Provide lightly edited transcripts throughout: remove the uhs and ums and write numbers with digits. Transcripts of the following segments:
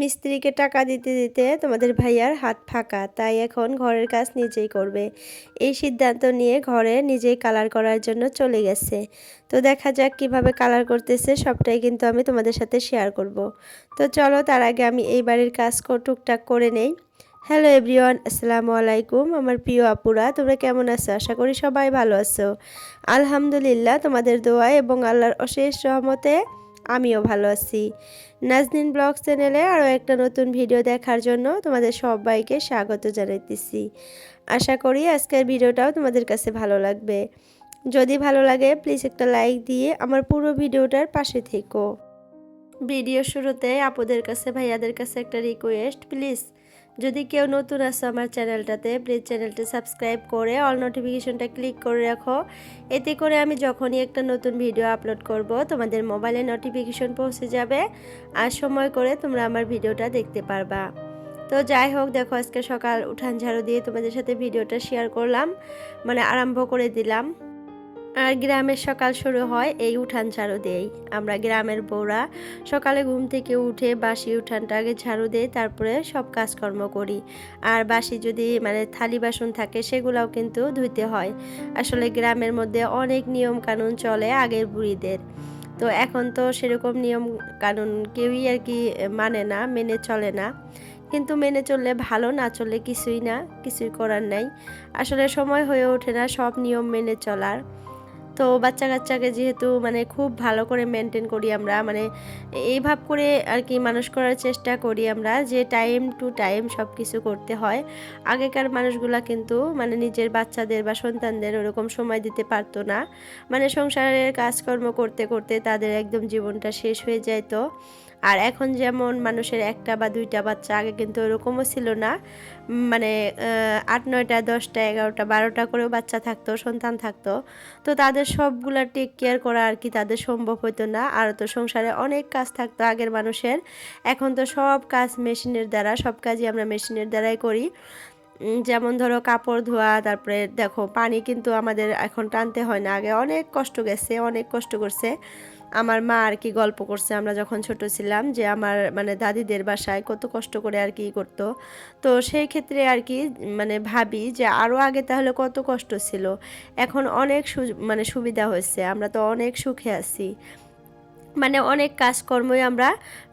মিস্ত্রিকে টাকা দিতে দিতে তোমাদের ভাইয়ার হাত ফাঁকা, তাই এখন ঘরের কাজ নিজেই করবে। এই সিদ্ধান্ত নিয়ে ঘরে নিজেই কালার করার জন্য চলে গেছে। তো দেখা যাক কিভাবে কালার করতেছে, সবটাই কিন্তু আমি তোমাদের সাথে শেয়ার করব। তো চলো, তার আগে আমি এই বাড়ির কাজ টুকটাক করে নেই। হ্যালো এভরিওয়ান, আসসালামু আলাইকুম আমার প্রিয় আপুরা, তোমরা কেমন আছো? আশা করি সবাই ভালো আছো। আলহামদুলিল্লাহ, তোমাদের দোয়া এবং আল্লাহর অশেষ রহমতে আমিও ভালো আছি। নাজনীন ব্লগ চ্যানেলে আরও একটা নতুন ভিডিও দেখার জন্য তোমাদের সবাইকে স্বাগত জানাইতেছি। আশা করি আজকের ভিডিওটাও তোমাদের কাছে ভালো লাগবে। যদি ভালো লাগে প্লিজ একটা লাইক দিয়ে আমার পুরো ভিডিওটার পাশে থেকো। ভিডিও শুরুতে আপুদের কাছে ভাইয়াদের কাছে একটা রিকোয়েস্ট, প্লিজ যদি কেউ নতুন আসো আমার চ্যানেলটাতে, প্লিজ চ্যানেলটা সাবস্ক্রাইব করে অল নোটিফিকেশনটা ক্লিক করে রাখো। এতে করে আমি যখনই একটা নতুন ভিডিও আপলোড করব তোমাদের মোবাইলে নোটিফিকেশন পৌঁছে যাবে, আর সময় করে তোমরা আমার ভিডিওটা দেখতে পারবা। তো যাই হোক, দেখো আজকে সকাল উঠান ঝাড়ু দিয়ে তোমাদের সাথে ভিডিওটা শেয়ার করলাম, মানে আরম্ভ করে দিলাম। আর গ্রামের সকাল শুরু হয় এই উঠান ঝাড়ু দিয়েই। আমরা গ্রামের বউরা সকালে ঘুম থেকে উঠে বাসি উঠানটা আগে ঝাড়ু দেই, তারপরে সব কাজকর্ম করি। আর বাসি যদি মানে থালি বাসন থাকে সেগুলোও কিন্তু ধুইতে হয়। আসলে গ্রামের মধ্যে অনেক নিয়ম কানুন চলে আগের বুড়িদের। তো এখন তো সেরকম নিয়ম কানুন কেউই আর কি মানে না, মেনে চলে না। কিন্তু মেনে চললে ভালো, না চললে কিছুই না, কিছুই করার নাই। আসলে সময় হয়ে ওঠে না সব নিয়ম মেনে চলার। তো বাচ্চা কাচ্চাকে যেহেতু মানে খুব ভালো করে মেনটেন করি আমরা, মানে এইভাব করে আর কি মানুষ করার চেষ্টা করি আমরা, যে টাইম টু টাইম সব কিছু করতে হয়। আগেকার মানুষগুলা কিন্তু মানে নিজের বাচ্চাদের বা সন্তানদের ওরকম সময় দিতে পারতো না। মানে সংসারের কাজকর্ম করতে করতে তাদের একদম জীবনটা শেষ হয়ে যেত। আর এখন যেমন মানুষের একটা বা দুইটা বাচ্চা, আগে কিন্তু ওরকমও ছিল না। মানে 8, 9টা, 10টা, 11টা, 12টা করেও বাচ্চা থাকতো, সন্তান থাকতো। তো তাদের সবগুলা টেক কেয়ার করা আর কি তাদের সম্ভব হতো না। আর তো সংসারে অনেক কাজ থাকতো আগের মানুষের। এখন তো সব কাজ মেশিনের দ্বারা, সব কাজই আমরা মেশিনের দ্বারাই করি। যেমন ধরো কাপড় ধোয়া, তারপরে দেখো পানি কিন্তু আমাদের এখন টানতে হয় না, আগে অনেক কষ্ট গেছে, অনেক কষ্ট করছে। আমার মা আর কি গল্প করছে আমরা যখন ছোট ছিলাম, যে আমার মানে দাদিদের বাসায় কত কষ্ট করে আর কি করতো। তো সেই ক্ষেত্রে আর কি মানে ভাবি যে আরও আগে তাহলে কত কষ্ট ছিল। এখন অনেক মানে সুবিধা হয়েছে, আমরা তো অনেক সুখে আছি। মানে অনেক কাজকর্মই আমরা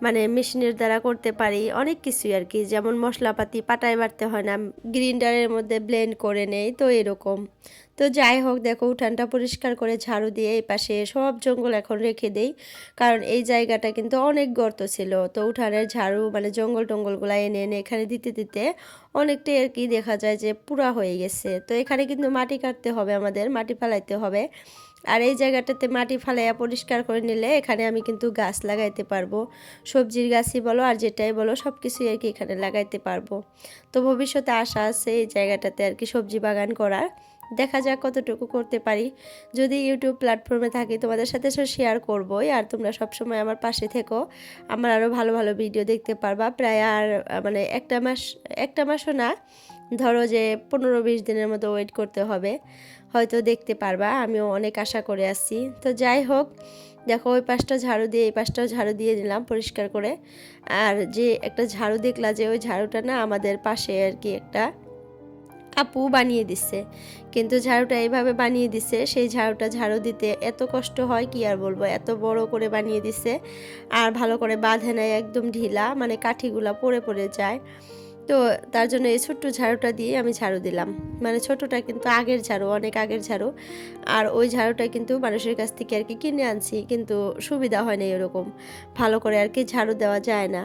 মানে মেশিনের দ্বারা করতে পারি, অনেক কিছুই আর কি। যেমন মশলাপাতি পাটায় বাটতে হয় না, গ্রিন্ডারের মধ্যে ব্লেন্ড করে নেই, তো এরকম। তো যাই হোক, দেখো উঠানটা পরিষ্কার করে ঝাড়ু দিয়ে এই পাশে সব জঙ্গল এখন রেখে দেই, কারণ এই জায়গাটা কিন্তু অনেক গর্ত ছিল। তো উঠানের ঝাড়ু মানে জঙ্গল টঙ্গলগুলো এনে এনে এখানে দিতে দিতে অনেকটাই আর কি দেখা যায় যে পুরা হয়ে গেছে। তো এখানে কিন্তু মাটি কাটতে হবে, আমাদের মাটি ফেলাইতে হবে। আর এই জায়গাটাতে মাটি ফালাইয়া পরিষ্কার করে নিলে এখানে আমি কিন্তু গাছ লাগাইতে পারবো। সবজির গাছই বলো আর যেটাই বলো সব কিছুই আর কি এখানে লাগাইতে পারবো। তো ভবিষ্যতে আশা আছে এই জায়গাটাতে আর কি সবজি বাগান করার। দেখা যাক কতটুকু করতে পারি। যদি ইউটিউব প্ল্যাটফর্মে থাকি তোমাদের সাথে শেয়ার করবোই, আর তোমরা সবসময় আমার পাশে থেকো, আমার আরও ভালো ভালো ভিডিও দেখতে পারবা। প্রায় আর মানে একটা মাসও না, ধরো যে 15-20 দিনের মতো ওয়েট করতে হবে, হয়তো দেখতে পারবা। আমিও অনেক আশা করে আসছি। তো যাই হোক, দেখো ওই পাশটা ঝাড়ু দিয়ে এই পাশটাও ঝাড়ু দিয়ে দিলাম পরিষ্কার করে। আর যে একটা ঝাড়ু দেখলা, যে ওই ঝাড়ুটা না আমাদের পাশে আর কি একটা আপু বানিয়ে দিচ্ছে। কিন্তু ঝাড়ুটা এইভাবে বানিয়ে দিছে, সেই ঝাড়ুটা ঝাড়ু দিতে এত কষ্ট হয় কি আর বলবো, এত বড় করে বানিয়ে দিছে। আর ভালো করে বাঁধে নাই, একদম ঢিলা, মানে কাঠিগুলা পড়ে পড়ে যায়। তো তার জন্য এই ছোট্ট ঝাড়ুটা দিয়ে আমি ঝাড়ু দিলাম। মানে ছোটটা কিন্তু আগের ঝাড়ু, অনেক আগের ঝাড়ু। আর ওই ঝাড়ুটা কিন্তু মানুষের কাছ থেকে আর কি কিনে আনছি, কিন্তু সুবিধা হয় না, এরকম ভালো করে আর কি ঝাড়ু দেওয়া যায় না।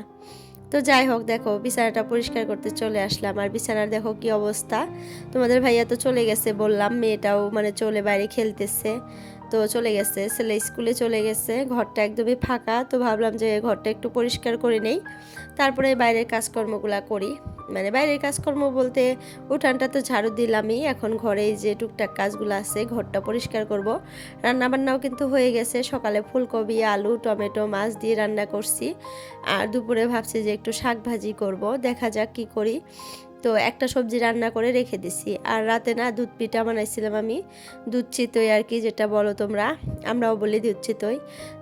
তো যাই হোক, দেখো বিছানাটা পরিষ্কার করতে চলে আসলাম। আর বিছানার দেখো কি অবস্থা। তোমাদের ভাইয়া তো চলে গেছে বললাম, মেয়েটাও মানে চলে বাইরে খেলতেছে। তো চলে গেছে, ছেলে স্কুলে চলে গেছে, ঘরটা একদমই ফাঁকা। তো ভাবলাম যে ঘরটা একটু পরিষ্কার করে নেই, তারপরে বাইরের কাজকর্মগুলো করি। মানে বাইরের কাজকর্ম বলতে উঠানটা তো ঝাড়ু দিলামই, এখন ঘরে যে টুকটাক কাজগুলো আছে ঘরটা পরিষ্কার করব। রান্নাবান্নাও কিন্তু হয়ে গেছে, সকালে ফুলকপি, আলু, টমেটো, মাছ দিয়ে রান্না করছি। আর দুপুরে ভাবছি যে একটু শাক ভাজি করব, দেখা যাক কি করি। তো একটা সবজি রান্না করে রেখে দিছি। আর রাতে না দুধ পিঠা বানাইছিলাম আমি, দুধ চিতই আর কি যেটা বলো তোমরা, আমরাও বলি দুধ চিতই।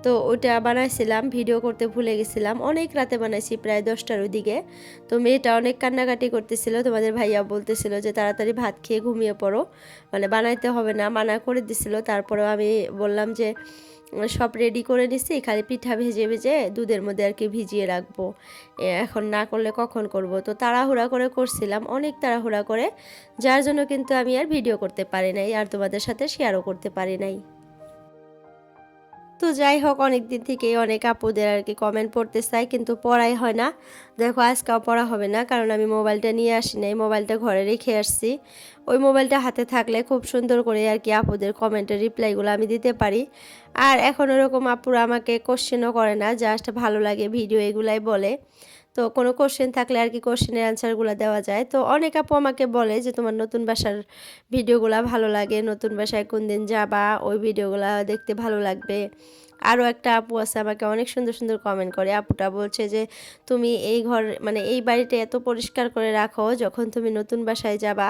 তো ওইটা বানাইছিলাম, ভিডিও করতে ভুলে গেছিলাম, অনেক রাতে বানাইছি প্রায় 10টার ওইদিকে। তো মেয়েটা অনেক কান্নাকাটি করতেছিল, তোমাদের ভাইয়া বলতেছিল যে তাড়াতাড়ি ভাত খেয়ে ঘুমিয়ে পড়ো, মানে বানাইতে হবে না, মানা করে দিছিল। তারপরেও আমি বললাম যে সব রেডি করে নিছি, খালি পিঠা ভেজে ভেজে দুধের মধ্যে আর কি ভিজিয়ে রাখবো, এখন না করলে কখন করব। তো তাড়াহুড়া করে করছিলাম, অনেক তাড়াহুড়া করে, যার জন্য কিন্তু আমি আর ভিডিও করতে পারি নাই, আর তোমাদের সাথে শেয়ারও করতে পারি নাই। তো যাই হোক, অনেক দিন থেকেই অনেক আপুদের আর কি কমেন্ট পড়তে চাই, কিন্তু পড়াই হয় না। দেখো আজকেও পড়া হবে না, কারণ আমি মোবাইলটা নিয়ে আসি নাই, মোবাইলটা ঘরে রেখে আসছি। ওই মোবাইলটা হাতে থাকলে খুব সুন্দর করে আর কি আপুদের কমেন্টের রিপ্লাইগুলো আমি দিতে পারি। আর এখন ওরকম আপুরা আমাকে কোশ্চেনও করে না, জাস্ট ভালো লাগে ভিডিও এগুলাই বলে। তো কোনো কোশ্চেন থাকলে আর কি কোশ্চেনের অ্যান্সারগুলো দেওয়া যায়। তো অনেক আপু আমাকে বলে যে তোমার নতুন বাসার ভিডিওগুলো ভালো লাগে, নতুন বাসায় কোন দিন যাবা, ওই ভিডিওগুলো দেখতে ভালো লাগবে। আরও একটা আপু আছে আমাকে অনেক সুন্দর সুন্দর কমেন্ট করে, আপুটা বলছে যে তুমি এই ঘর মানে এই বাড়িটা এত পরিষ্কার করে রাখো, যখন তুমি নতুন বাসায় যাবা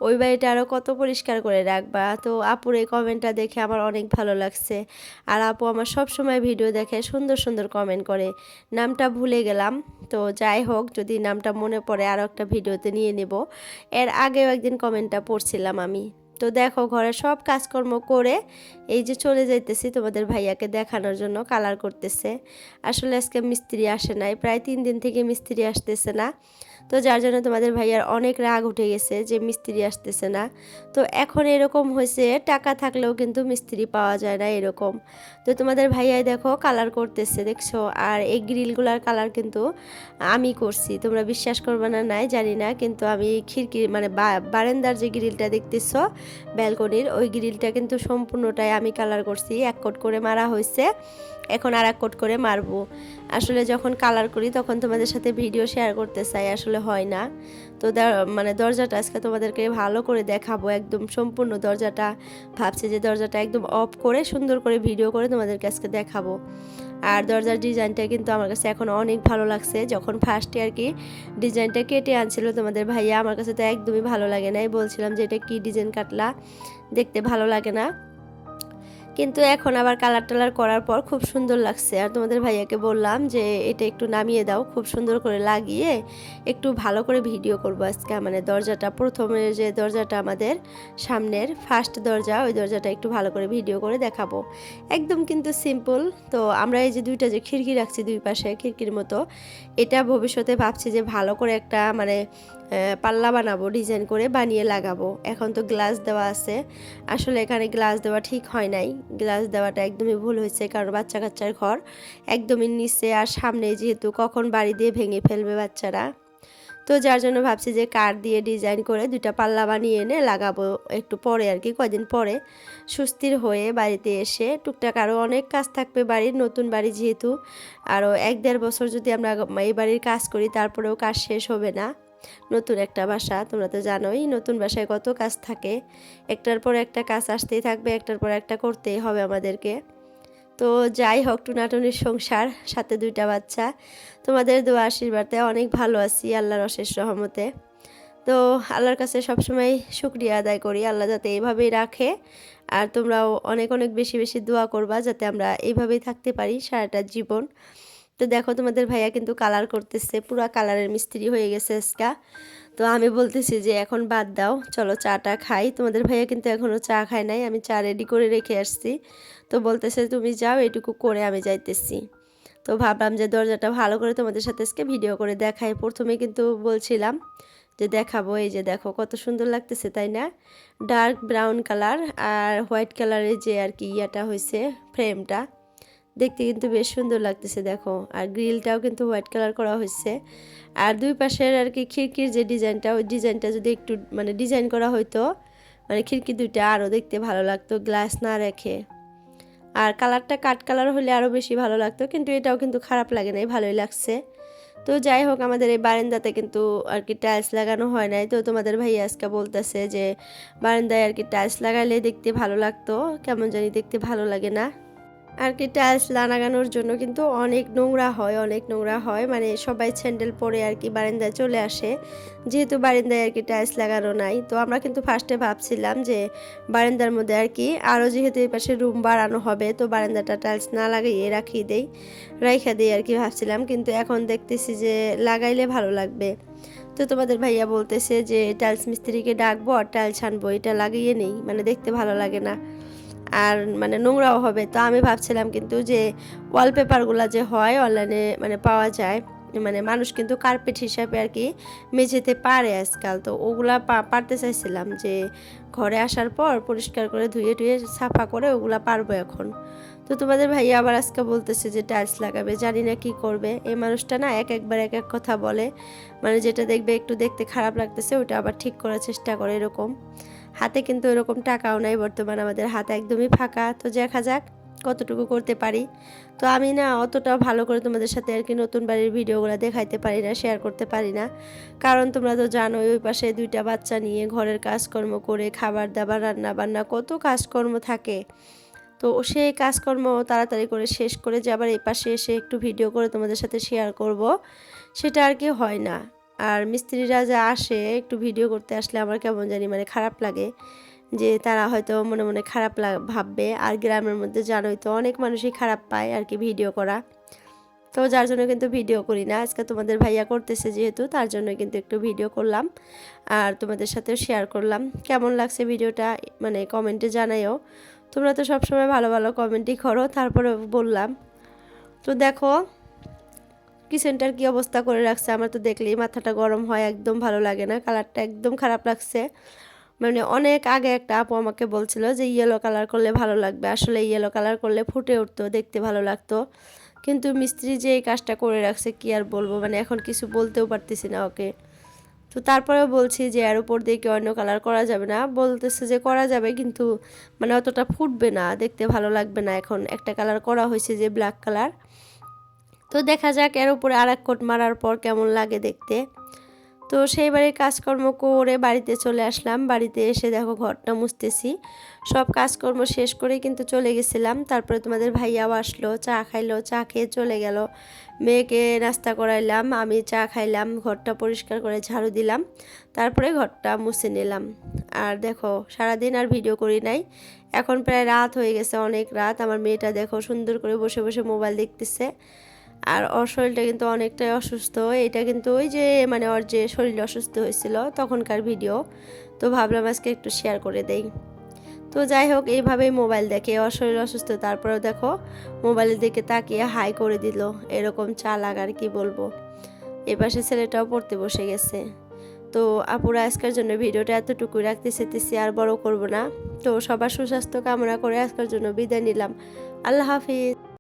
ওই বাড়িটা আরও কত পরিষ্কার করে রাখবা। তো আপুর এই কমেন্টটা দেখে আমার অনেক ভালো লাগছে। আর আপু আমার সব সময় ভিডিও দেখে সুন্দর সুন্দর কমেন্ট করে, নামটা ভুলে গেলাম। তো যাই হোক, যদি নামটা মনে পড়ে আরও একটা ভিডিওতে নিয়ে নেব। এর আগেও একদিন কমেন্টটা পড়ছিলাম আমি। তো দেখো ঘরে সব কাজকর্ম করে এই যে চলে যাইতেছি তোমাদের ভাইয়াকে দেখানোর জন্য, কালার করতেছে। আসলে আজকে মিস্ত্রি আসে নাই, প্রায় 3 দিন থেকে মিস্ত্রি আসতেছে না। তো যার জন্য তোমাদের ভাইয়ার অনেক রাগ উঠে গেছে যে মিস্ত্রি আসতেছে না। তো এখন এরকম হয়েছে, টাকা থাকলেও কিন্তু মিস্ত্রি পাওয়া যায় না এরকম। তো তোমাদের ভাইয়াই দেখো কালার করতেছে, দেখছো। আর এই গ্রিলগুলার কালার কিন্তু আমি করছি, তোমরা বিশ্বাস করবে না নাই জানি না, কিন্তু আমি খিড়কি মানে বারান্দার যে গ্রিলটা দেখতেছো ব্যালকনির, ওই গ্রিলটা কিন্তু সম্পূর্ণটাই আমি কালার করছি। 1 কোট করে মারা হয়েছে, এখন আর 1 কোট করে মারবো। আসলে যখন কালার করি তখন তোমাদের সাথে ভিডিও শেয়ার করতে চাই, আসলে হয় না। তো মানে দরজাটা আজকে তোমাদেরকে ভালো করে দেখাবো, একদম সম্পূর্ণ দরজাটা। ভাবছি যে দরজাটা একদম অফ করে সুন্দর করে ভিডিও করে তোমাদেরকে আজকে দেখাবো। আর দরজার ডিজাইনটা কিন্তু আমার কাছে এখন অনেক ভালো লাগছে। যখন ফার্স্টে আর কি ডিজাইনটা কেটে আনছিল তোমাদের ভাইয়া, আমার কাছে তো একদমই ভালো লাগে নাই, বলছিলাম যে এটা কি ডিজাইন কাটলা, দেখতে ভালো লাগে না। কিন্তু এখন আবার কালার টালার করার পর খুব সুন্দর লাগছে। আর তোমাদের ভাইয়াকে বললাম যে এটা একটু নামিয়ে দাও, খুব সুন্দর করে লাগিয়ে একটু ভালো করে ভিডিও করবো আজকে। মানে দরজাটা, প্রথমে যে দরজাটা আমাদের সামনের ফার্স্ট দরজা, ওই দরজাটা একটু ভালো করে ভিডিও করে দেখাবো। একদম কিন্তু সিম্পল। তো আমরা এই যে দুইটা যে খিড়কি রাখছি দুই পাশে খিড়কির মতো, এটা ভবিষ্যতে ভাবছি যে ভালো করে একটা মানে পাল্লা বানাবো, ডিজাইন করে বানিয়ে লাগাবো। এখন তো গ্লাস দেওয়া আছে, আসলে এখানে গ্লাস দেওয়া ঠিক হয় নাই, গ্লাস দেওয়াটা একদমই ভুল হয়েছে, কারণ বাচ্চা কাচ্চার ঘর একদমই নিচে আর সামনে, যেহেতু কখন বাড়ি দিয়ে ভেঙে ফেলবে বাচ্চারা। তো যার জন্য ভাবছি যে কাঠ দিয়ে ডিজাইন করে দুইটা পাল্লা বানিয়ে এনে লাগাবো একটু পরে আর কি, কয়দিন পরে সুস্থির হয়ে বাড়িতে এসে। টুকটাক আরও অনেক কাজ থাকবে বাড়ির, নতুন বাড়ি যেহেতু আরও 1-1.5 বছর যদি আমরা এই বাড়ির কাজ করি তারপরেও কাজ শেষ হবে না। নতুন একটা বাসা, তোমরা তো জানোই নতুন বাসায় কত কাজ থাকে, একটার পর একটা কাজ আসতেই থাকবে, একটার পর একটা করতেই হবে আমাদেরকে। তো যাই হোক, টুনাটুনির সংসার, সাথে 2টা বাচ্চা, তোমাদের দোয়া আশীর্বাদে অনেক ভালো আছি আল্লাহর অশেষ রহমতে। তো আল্লাহর কাছে সবসময় শুকরিয়া আদায় করি, আল্লাহ যাতে এইভাবেই রাখে। আর তোমরাও অনেক অনেক বেশি বেশি দোয়া করবা যাতে আমরা এইভাবেই থাকতে পারি সারাটা জীবন। তো দেখো তোমাদের ভাইয়া কিন্তু কালার করতেছে, পুরা কালারের মিস্ত্রি হয়ে গেছে আজকা। তো আমি বলতেছি যে এখন বাদ দাও, চলো চাটা খাই। তোমাদের ভাইয়া কিন্তু এখনও চা খায় নাই, আমি চা রেডি করে রেখে আসছি। তো বলতেছে তুমি যাও, এটুকু করে আমি যাইতেছি। তো ভাবলাম যে দরজাটা ভালো করে তোমাদের সাথে আজকে ভিডিও করে দেখাই। প্রথমে কিন্তু বলছিলাম যে দেখাবো, এই যে দেখো কত সুন্দর লাগতেছে তাই না, ডার্ক ব্রাউন কালার আর হোয়াইট কালারের যে আর কি ইয়াটা হয়েছে ফ্রেমটা, দেখতে কিন্তু বেশ সুন্দর লাগতেছে দেখো। আর গ্রিলটাও কিন্তু হোয়াইট কালার করা হয়েছে। আর দুই পাশের আর কি খিড়কির যে ডিজাইনটা, ওই ডিজাইনটা যদি একটু মানে ডিজাইন করা হইতো, মানে খিড়কি দুইটা আরও দেখতে ভালো লাগতো গ্লাস না রেখে। আর কালারটা কাঠ কালার হলে আরও বেশি ভালো লাগতো, কিন্তু এটাও কিন্তু খারাপ লাগে নাই, ভালোই লাগছে। তো যাই হোক, আমাদের এই বারান্দাতে কিন্তু আর কি টাইলস লাগানো হয় নাই। তো তোমাদের ভাই আজকে বলতেছে যে বারান্দায় আর কি টাইলস লাগাইলে দেখতে ভালো লাগতো, কেমন জানি দেখতে ভালো লাগে না। আর কি টাইলস লাগানোর জন্য কিন্তু অনেক নোংরা হয়, অনেক নোংরা হয়। মানে সবাই স্যান্ডেল পরে আর কি বারান্দায় চলে আসে। যেহেতু বারান্দায় আর কি টাইলস লাগানো নাই। তো আমরা কিন্তু ফার্স্টে ভাবছিলাম যে বারান্দার মধ্যে আর কি আরও যেহেতু এই পাশে রুম বাড়ানো হবে তো বারান্দাটা টাইলস না লাগিয়ে রাইখা দেই আর কি ভাবছিলাম। কিন্তু এখন দেখতেছি যে লাগাইলে ভালো লাগবে। তো তোমাদের ভাইয়া বলতেছে যে টাইলস মিস্ত্রিকে ডাকবো আর টাইলস আনবো, এটা লাগিয়ে নেই, মানে দেখতে ভালো লাগে না আর মানে নোংরাও হবে। তো আমি ভাবছিলাম কিন্তু যে ওয়ালপেপারগুলো যে হয় অনলাইনে মানে পাওয়া যায়, মানে মানুষ কিন্তু কার্পেট হিসাবে আর কি মেঝেতে পারে আজকাল। তো ওগুলা পারতে চাইছিলাম যে ঘরে আসার পর পরিষ্কার করে ধুয়ে টুয়ে সাফা করে ওগুলা পারবো এখন। তো তোমাদের ভাইয়া আবার আজকে বলতেছে যে টাইলস লাগাবে, জানি না কি করবে। এই মানুষটা না একবার এক এক কথা বলে, মানে যেটা দেখবে একটু দেখতে খারাপ লাগতেছে ওটা আবার ঠিক করার চেষ্টা করে এরকম। হাতে কিন্তু এরকম টাকাও নাই বর্তমান, আমাদের হাত একদমই ফাঁকা। তো দেখা যাক কতটুকু করতে পারি। তো আমি না অতটাও ভালো করে তোমাদের সাথে আর কি নতুন বাড়ির ভিডিওগুলো দেখাইতে পারি না, শেয়ার করতে পারি না, কারণ তোমরা তো জানোই ওই পাশে 2টা বাচ্চা নিয়ে ঘরের কাজকর্ম করে খাবার দাবার রান্না বান্না কত কাজকর্ম থাকে। তো সেই কাজকর্ম তাড়াতাড়ি করে শেষ করে যে আবার এই পাশে এসে একটু ভিডিও করে তোমাদের সাথে শেয়ার করব, সেটা আর কি হয় না। আর মিস্ত্রিরা যা আসে একটু ভিডিও করতে আসলে আমার কেমন জানি মানে খারাপ লাগে, যে তারা হয়তো মনে মনে খারাপ ভাববে। আর গ্রামের মধ্যে জানোই তো অনেক মানুষই খারাপ পায় আর কি ভিডিও করা। তো যার জন্য কিন্তু ভিডিও করি না। আজকে তোমাদের ভাইয়া করতেছে যেহেতু, তার জন্য কিন্তু একটু ভিডিও করলাম আর তোমাদের সাথেও শেয়ার করলাম। কেমন লাগছে ভিডিওটা মানে কমেন্টে জানাইও। তোমরা তো সবসময় ভালো ভালো কমেন্টই করো, তারপরে বললাম। তো দেখো কিচেনটার কি অবস্থা করে রাখছে, আমার তো দেখলেই মাথাটা গরম হয়, একদম ভালো লাগে না, কালারটা একদম খারাপ লাগছে। মানে অনেক আগে একটা আপু আমাকে বলছিল যে ইয়েলো কালার করলে ভালো লাগবে, আসলে ইয়েলো কালার করলে ফুটে উঠতো, দেখতে ভালো লাগতো। কিন্তু মিস্ত্রি যে এই কাজটা করে রাখছে কি আর বলবো, মানে এখন কিছু বলতেও পারতেছি না ওকে। তো তারপরেও বলছি যে এর উপর দিয়ে কি অন্য কালার করা যাবে না, বলতেছে যে করা যাবে কিন্তু মানে অতটা ফুটবে না, দেখতে ভালো লাগবে না। এখন একটা কালার করা হয়েছে যে ব্ল্যাক কালার, তো দেখা যাক এর উপরে আর এক কোট মারার পর কেমন লাগে দেখতে। তো সেইবারে কাজকর্ম করে বাড়িতে চলে আসলাম। বাড়িতে এসে দেখো ঘরটা মুছতেছি। সব কাজকর্ম শেষ করে কিন্তু চলে গেছিলাম। তারপরে তোমাদের ভাইয়াও আসলো, চা খাইলো, চা খেয়ে চলে গেল। মেয়েকে নাস্তা করাইলাম, আমি চা খাইলাম, ঘরটা পরিষ্কার করে ঝাড়ু দিলাম, তারপরে ঘরটা মুছে নিলাম। আর দেখো সারাদিন আর ভিডিও করি নাই, এখন প্রায় রাত হয়ে গেছে, অনেক রাত। আমার মেয়েটা দেখো সুন্দর করে বসে বসে মোবাইল দেখতেছে। আর ওর শরীরটা কিন্তু অনেকটাই অসুস্থ। এটা কিন্তু ওই যে মানে ওর যে শরীর অসুস্থ হয়েছিল তখনকার ভিডিও, তো ভাবলাম আজকে একটু শেয়ার করে দেই। তো যাই হোক এইভাবেই মোবাইল দেখে, ওর শরীর অসুস্থ তারপরেও দেখো মোবাইলের দিকে তাকিয়ে হাই করে দিল, এরকম চালাক আর কি বলবো। এপাশে ছেলেটাও পড়তে বসে গেছে। তো আপুরা আজকের জন্য ভিডিওটা এতটুকুই রাখতে চেতেছি, আর বড় করব না। তো সবার সুস্বাস্থ্য কামনা করে আজকের জন্য বিদায় নিলাম। আল্লাহ হাফিজ।